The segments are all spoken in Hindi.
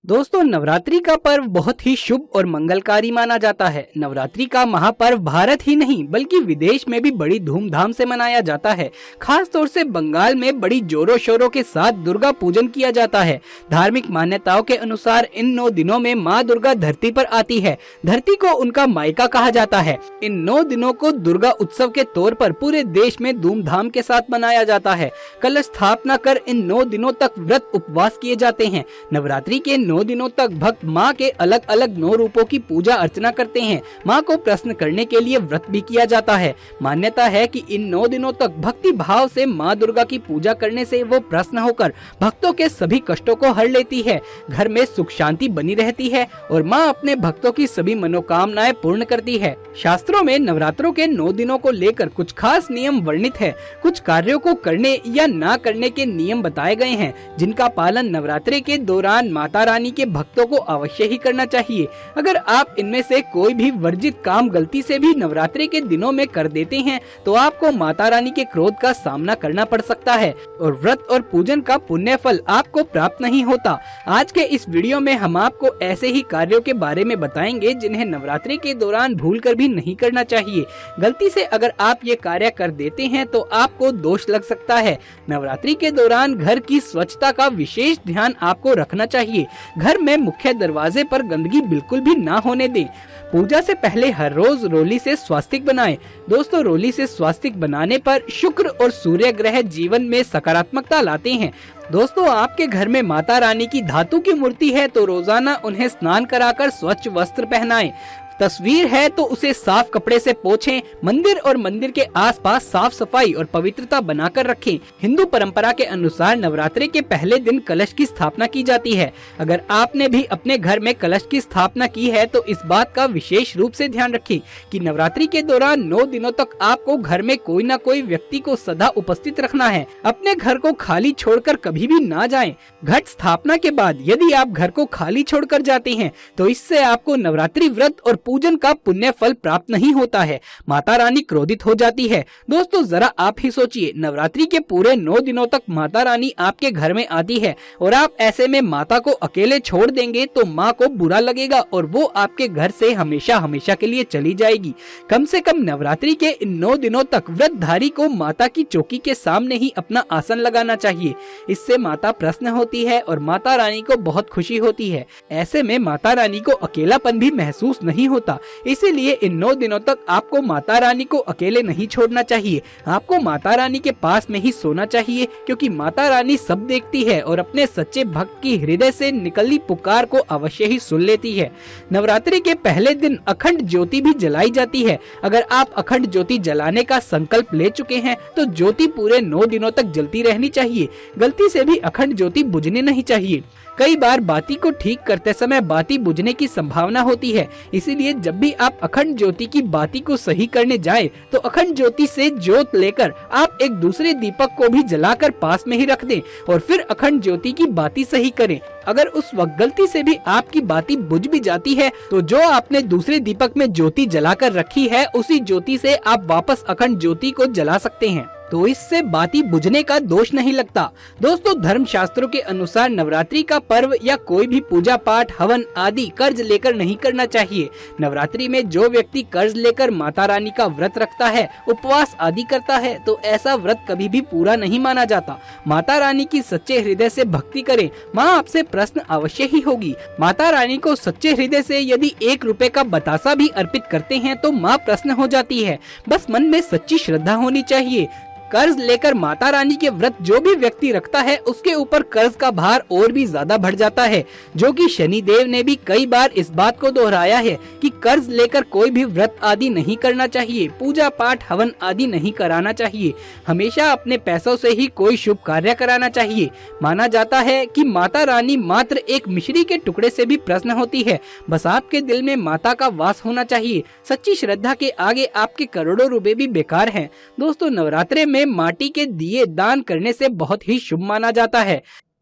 दोस्तों, नवरात्रि का पर्व बहुत ही शुभ और मंगलकारी माना जाता है। नवरात्रि का महापर्व भारत ही नहीं बल्कि विदेश में भी बड़ी धूमधाम से मनाया जाता है। खास तौर से बंगाल में बड़ी जोरों शोरों के साथ दुर्गा पूजन किया जाता है। धार्मिक मान्यताओं के अनुसार इन 9 दिनों में माँ दुर्गा धरती पर आती है। धरती को उनका मायका कहा जाता है। इन 9 दिनों को दुर्गा उत्सव के तौर पर पूरे देश में धूमधाम के साथ मनाया जाता है। कलश स्थापना कर इन 9 दिनों तक व्रत उपवास किए जाते हैं। नवरात्रि के 9 दिनों तक भक्त माँ के अलग अलग 9 रूपों की पूजा अर्चना करते हैं। माँ को प्रसन्न करने के लिए व्रत भी किया जाता है। मान्यता है कि इन 9 दिनों तक भक्ति भाव से माँ दुर्गा की पूजा करने से वो प्रसन्न होकर भक्तों के सभी कष्टों को हर लेती है। घर में सुख शांति बनी रहती है और माँ अपने भक्तों की सभी मनोकामनाएं पूर्ण करती है। शास्त्रों में नवरात्रों के 9 दिनों को लेकर कुछ खास नियम वर्णित है। कुछ कार्यों को करने या ना करने के नियम बताए गए हैं, जिनका पालन नवरात्रि के दौरान माता रानी के भक्तों को अवश्य ही करना चाहिए। अगर आप इनमें से कोई भी वर्जित काम गलती से भी नवरात्रि के दिनों में कर देते हैं तो आपको माता रानी के क्रोध का सामना करना पड़ सकता है और व्रत और पूजन का पुण्य फल आपको प्राप्त नहीं होता। आज के इस वीडियो में हम आपको ऐसे ही कार्यों के बारे में बताएंगे जिन्हें नवरात्रि के दौरान भूलकर भी नहीं करना चाहिए। गलती से अगर आप ये कार्य कर देते हैं तो आपको दोष लग सकता है। नवरात्रि के दौरान घर की स्वच्छता का विशेष ध्यान आपको रखना चाहिए। घर में मुख्य दरवाजे पर गंदगी बिल्कुल भी ना होने दें। पूजा से पहले हर रोज रोली से स्वास्तिक बनाएं। दोस्तों, रोली से स्वास्तिक बनाने पर शुक्र और सूर्य ग्रह जीवन में सकारात्मकता लाते हैं। दोस्तों, आपके घर में माता रानी की धातु की मूर्ति है तो रोजाना उन्हें स्नान कराकर स्वच्छ वस्त्र पहनाएं। तस्वीर है तो उसे साफ कपड़े से पोंछें। मंदिर और मंदिर के आसपास साफ सफाई और पवित्रता बनाकर रखें। हिंदू परंपरा के अनुसार नवरात्रि के पहले दिन कलश की स्थापना की जाती है। अगर आपने भी अपने घर में कलश की स्थापना की है तो इस बात का विशेष रूप से ध्यान रखें कि नवरात्रि के दौरान 9 दिनों तक आपको घर में कोई न कोई व्यक्ति को सदा उपस्थित रखना है। अपने घर को खाली छोड़कर कभी भी ना जाएं। घट स्थापना के बाद यदि आप घर को खाली छोड़कर जाते हैं तो इससे आपको नवरात्रि व्रत और पूजन का पुण्य फल प्राप्त नहीं होता है। माता रानी क्रोधित हो जाती है। दोस्तों, जरा आप ही सोचिए, नवरात्रि के पूरे 9 दिनों तक माता रानी आपके घर में आती है और आप ऐसे में माता को अकेले छोड़ देंगे तो माँ को बुरा लगेगा और वो आपके घर से हमेशा हमेशा के लिए चली जाएगी। कम से कम नवरात्रि के इन 9 दिनों तक व्रतधारी को माता की चौकी के सामने ही अपना आसन लगाना चाहिए। इससे माता प्रसन्न होती है और माता रानी को बहुत खुशी होती है। ऐसे में माता रानी को अकेलापन भी महसूस नहीं होता। इसीलिए इन 9 दिनों तक आपको माता रानी को अकेले नहीं छोड़ना चाहिए। आपको माता रानी के पास में ही सोना चाहिए, क्योंकि माता रानी सब देखती है और अपने सच्चे भक्त की हृदय से निकली पुकार को अवश्य ही सुन लेती है। नवरात्रि के पहले दिन अखंड ज्योति भी जलाई जाती है। अगर आप अखंड ज्योति जलाने का संकल्प ले चुके हैं तो ज्योति पूरे 9 दिनों तक जलती रहनी चाहिए। गलती से भी अखंड ज्योति बुझने नहीं चाहिए। कई बार बाती को ठीक करते समय बाती बुझने की संभावना होती है। इसीलिए जब भी आप अखंड ज्योति की बाती को सही करने जाएं, तो अखंड ज्योति से ज्योत लेकर आप एक दूसरे दीपक को भी जलाकर पास में ही रख दें और फिर अखंड ज्योति की बाती सही करें। अगर उस वक्त गलती से भी आपकी बाती बुझ भी जाती है तो जो आपने दूसरे दीपक में ज्योति जलाकर रखी है उसी ज्योति से आप वापस अखंड ज्योति को जला सकते हैं, तो इससे बाती बुझने का दोष नहीं लगता। दोस्तों, धर्म शास्त्रों के अनुसार नवरात्रि का पर्व या कोई भी पूजा पाठ हवन आदि कर्ज लेकर नहीं करना चाहिए। नवरात्रि में जो व्यक्ति कर्ज लेकर माता रानी का व्रत रखता है, उपवास आदि करता है, तो ऐसा व्रत कभी भी पूरा नहीं माना जाता। माता रानी की सच्चे हृदय से भक्ति करें, माँ आपसे प्रसन्न अवश्य ही होगी। माता रानी को सच्चे हृदय से यदि 1 रुपए का बतासा भी अर्पित करते हैं तो माँ प्रसन्न हो जाती है। बस मन में सच्ची श्रद्धा होनी चाहिए। कर्ज लेकर माता रानी के व्रत जो भी व्यक्ति रखता है उसके ऊपर कर्ज का भार और भी ज्यादा बढ़ जाता है, जो कि शनि देव ने भी कई बार इस बात को दोहराया है कि कर्ज लेकर कोई भी व्रत आदि नहीं करना चाहिए, पूजा पाठ हवन आदि नहीं कराना चाहिए। हमेशा अपने पैसों से ही कोई शुभ कार्य कराना चाहिए। माना जाता है कि माता रानी मात्र एक मिश्री के टुकड़े से भी प्रसन्न होती है। बस आपके दिल में माता का वास होना चाहिए। सच्ची श्रद्धा के आगे आपके करोड़ों रुपए भी बेकार हैं। दोस्तों, नवरात्रे में माटी के दिए दान करने से बहुत ही शुभ माना जाता है।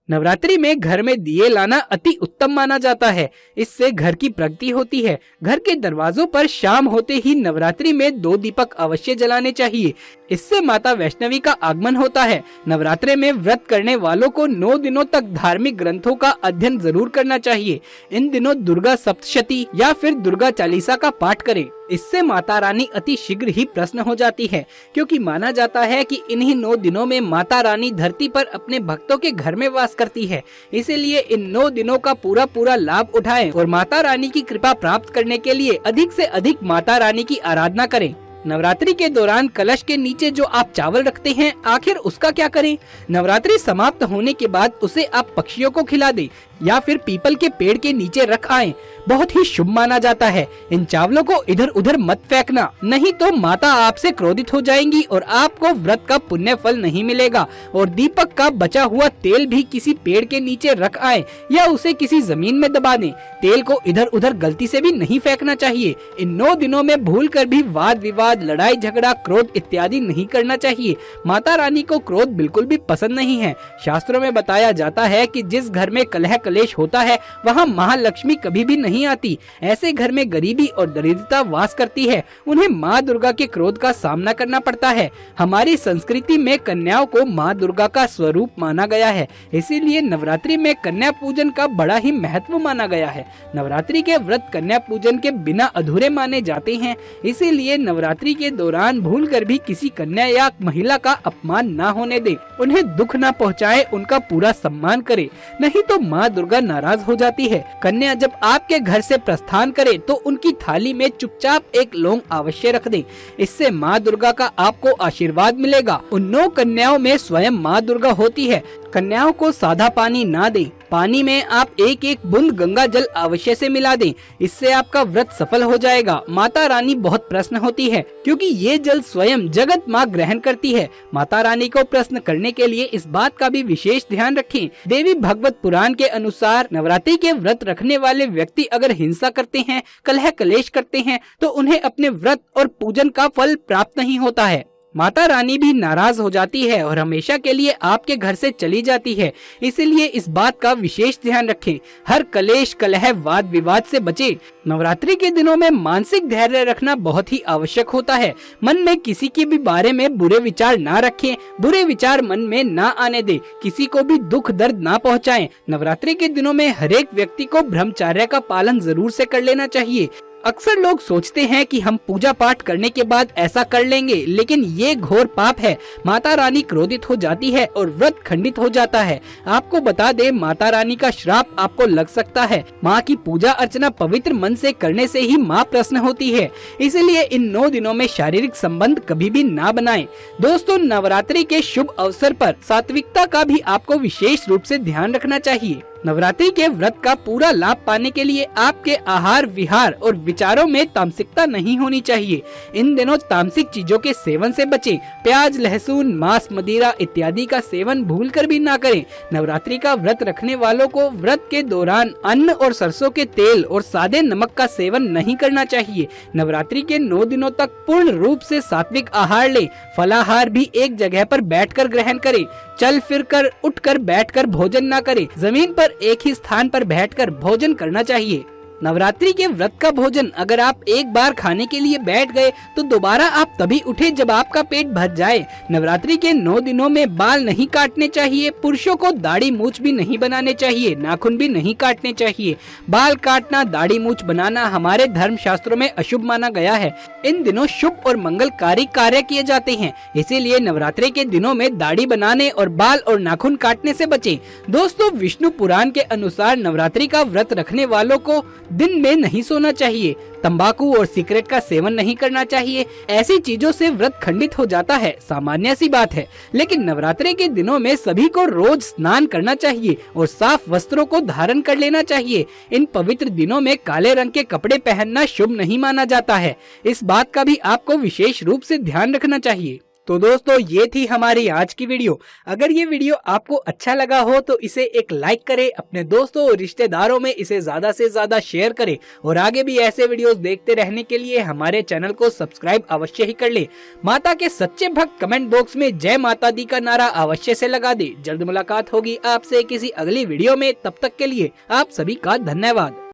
नवरात्रि में घर में दिए लाना अति उत्तम माना जाता है। इससे घर की प्रगति होती है। घर के दरवाजों पर शाम होते ही नवरात्रि में 2 दीपक अवश्य जलाने चाहिए। इससे माता वैष्णवी का आगमन होता है। नवरात्रे में व्रत करने वालों को 9 दिनों तक धार्मिक ग्रंथों का अध्ययन जरूर करना चाहिए। इन दिनों दुर्गा सप्तशती या फिर दुर्गा चालीसा का पाठ करें। इससे माता रानी अति शीघ्र ही प्रसन्न हो जाती है, क्योंकि माना जाता है कि इन्हीं 9 दिनों में माता रानी धरती पर अपने भक्तों के घर में वास करती है। इसीलिए इन 9 दिनों का पूरा लाभ उठाएं और माता रानी की कृपा प्राप्त करने के लिए अधिक से अधिक माता रानी की आराधना करें। नवरात्रि के दौरान कलश के नीचे जो आप चावल रखते हैं, आखिर उसका क्या करें? नवरात्रि समाप्त होने के बाद उसे आप पक्षियों को खिला दें या फिर पीपल के पेड़ के नीचे रख आएं। बहुत ही शुभ माना जाता है। इन चावलों को इधर उधर मत फेंकना, नहीं तो माता आपसे क्रोधित हो जाएंगी और आपको व्रत का पुण्य फल नहीं मिलेगा। और दीपक का बचा हुआ तेल भी किसी पेड़ के नीचे रख आए या उसे किसी जमीन में दबा दें। तेल को इधर उधर गलती से भी नहीं फेंकना चाहिए। इन 9 दिनों में भूल कर भी वाद विवाद, लड़ाई झगड़ा, क्रोध इत्यादि नहीं करना चाहिए। माता रानी को क्रोध बिल्कुल भी पसंद नहीं है। शास्त्रों में बताया जाता है कि जिस घर में कलह कलेश होता है वहाँ महालक्ष्मी कभी भी नहीं आती। ऐसे घर में गरीबी और दरिद्रता वास करती है। उन्हें माँ दुर्गा के क्रोध का सामना करना पड़ता है। हमारी संस्कृति में कन्याओं को माँ दुर्गा का स्वरूप माना गया है। इसीलिए नवरात्रि में कन्या पूजन का बड़ा ही महत्व माना गया है। नवरात्रि के व्रत कन्या पूजन के बिना अधूरे माने जाते हैं। इसीलिए नवरात्रि के दौरान भूल कर भी किसी कन्या या महिला का अपमान न होने दे, उन्हें दुख न पहुँचाए, उनका पूरा सम्मान करे, नहीं तो माँ दुर्गा नाराज हो जाती है। कन्या जब आपके घर से प्रस्थान करे तो उनकी थाली में चुपचाप एक लौंग अवश्य रख दें। इससे माँ दुर्गा का आपको आशीर्वाद मिलेगा। उन 9 कन्याओं में स्वयं माँ दुर्गा होती है। कन्याओं को सादा पानी ना दें। पानी में आप एक एक बूंद गंगा जल अवश्य से मिला दें। इससे आपका व्रत सफल हो जाएगा। माता रानी बहुत प्रसन्न होती है, क्योंकि ये जल स्वयं जगत माँ ग्रहण करती है। माता रानी को प्रसन्न करने के लिए इस बात का भी विशेष ध्यान रखें। देवी भागवत पुराण के अनुसार नवरात्रि के व्रत रखने वाले व्यक्ति अगर हिंसा करते हैं, कलह कलेश करते हैं, तो उन्हें अपने व्रत और पूजन का फल प्राप्त नहीं होता है। माता रानी भी नाराज हो जाती है और हमेशा के लिए आपके घर से चली जाती है। इसलिए इस बात का विशेष ध्यान रखें। हर कलेश, कलह, वाद विवाद से बचें। नवरात्रि के दिनों में मानसिक धैर्य रखना बहुत ही आवश्यक होता है। मन में किसी के भी बारे में बुरे विचार ना रखें। बुरे विचार मन में ना आने दें। किसी को भी दुख दर्द ना पहुँचाएं। नवरात्रि के दिनों में हरेक व्यक्ति को ब्रह्मचर्य का पालन जरूर से कर लेना चाहिए। अक्सर लोग सोचते हैं कि हम पूजा पाठ करने के बाद ऐसा कर लेंगे, लेकिन ये घोर पाप है। माता रानी क्रोधित हो जाती है और व्रत खंडित हो जाता है। आपको बता दें, माता रानी का श्राप आपको लग सकता है। माँ की पूजा अर्चना पवित्र मन से करने से ही माँ प्रसन्न होती है। इसलिए इन 9 दिनों में शारीरिक संबंध कभी भी ना बनाएं। दोस्तों, नवरात्रि के शुभ अवसर पर सात्विकता का भी आपको विशेष रूप से ध्यान रखना चाहिए। नवरात्रि के व्रत का पूरा लाभ पाने के लिए आपके आहार विहार और विचारों में तामसिकता नहीं होनी चाहिए। इन दिनों तामसिक चीजों के सेवन से बचें। प्याज, लहसुन, मांस, मदिरा इत्यादि का सेवन भूलकर भी ना करें। नवरात्रि का व्रत रखने वालों को व्रत के दौरान अन्न और सरसों के तेल और सादे नमक का सेवन नहीं करना चाहिए। नवरात्रि के 9 दिनों तक पूर्ण रूप से सात्विक आहार लें। फलाहार भी एक जगह पर बैठकर ग्रहण करें। चल फिर कर, उठ कर, बैठ कर भोजन ना करें। जमीन पर एक ही स्थान पर बैठकर भोजन करना चाहिए। नवरात्रि के व्रत का भोजन अगर आप एक बार खाने के लिए बैठ गए तो दोबारा आप तभी उठे जब आपका पेट भर जाए। नवरात्रि के 9 दिनों में बाल नहीं काटने चाहिए। पुरुषों को दाढ़ी मूछ भी नहीं बनाने चाहिए। नाखून भी नहीं काटने चाहिए। बाल काटना, दाढ़ी मूछ बनाना हमारे धर्म शास्त्रों में अशुभ माना गया है। इन दिनों शुभ और मंगलकारी कार्य किए जाते हैं। इसीलिए नवरात्रि के दिनों में दाढ़ी बनाने और बाल और नाखून काटने से बचें। दोस्तों, विष्णु पुराण के अनुसार नवरात्रि का व्रत रखने वालों को दिन में नहीं सोना चाहिए। तंबाकू और सिगरेट का सेवन नहीं करना चाहिए। ऐसी चीजों से व्रत खंडित हो जाता है, सामान्य सी बात है। लेकिन नवरात्रि के दिनों में सभी को रोज स्नान करना चाहिए और साफ वस्त्रों को धारण कर लेना चाहिए। इन पवित्र दिनों में काले रंग के कपड़े पहनना शुभ नहीं माना जाता है। इस बात का भी आपको विशेष रूप से ध्यान रखना चाहिए। तो दोस्तों, ये थी हमारी आज की वीडियो। अगर ये वीडियो आपको अच्छा लगा हो तो इसे एक लाइक करें, अपने दोस्तों और रिश्तेदारों में इसे ज्यादा से ज्यादा शेयर करें और आगे भी ऐसे वीडियोस देखते रहने के लिए हमारे चैनल को सब्सक्राइब अवश्य ही कर ले। माता के सच्चे भक्त कमेंट बॉक्स में जय माता दी का नारा अवश्य से लगा दे। जल्द मुलाकात होगी आपसे किसी अगली वीडियो में। तब तक के लिए आप सभी का धन्यवाद।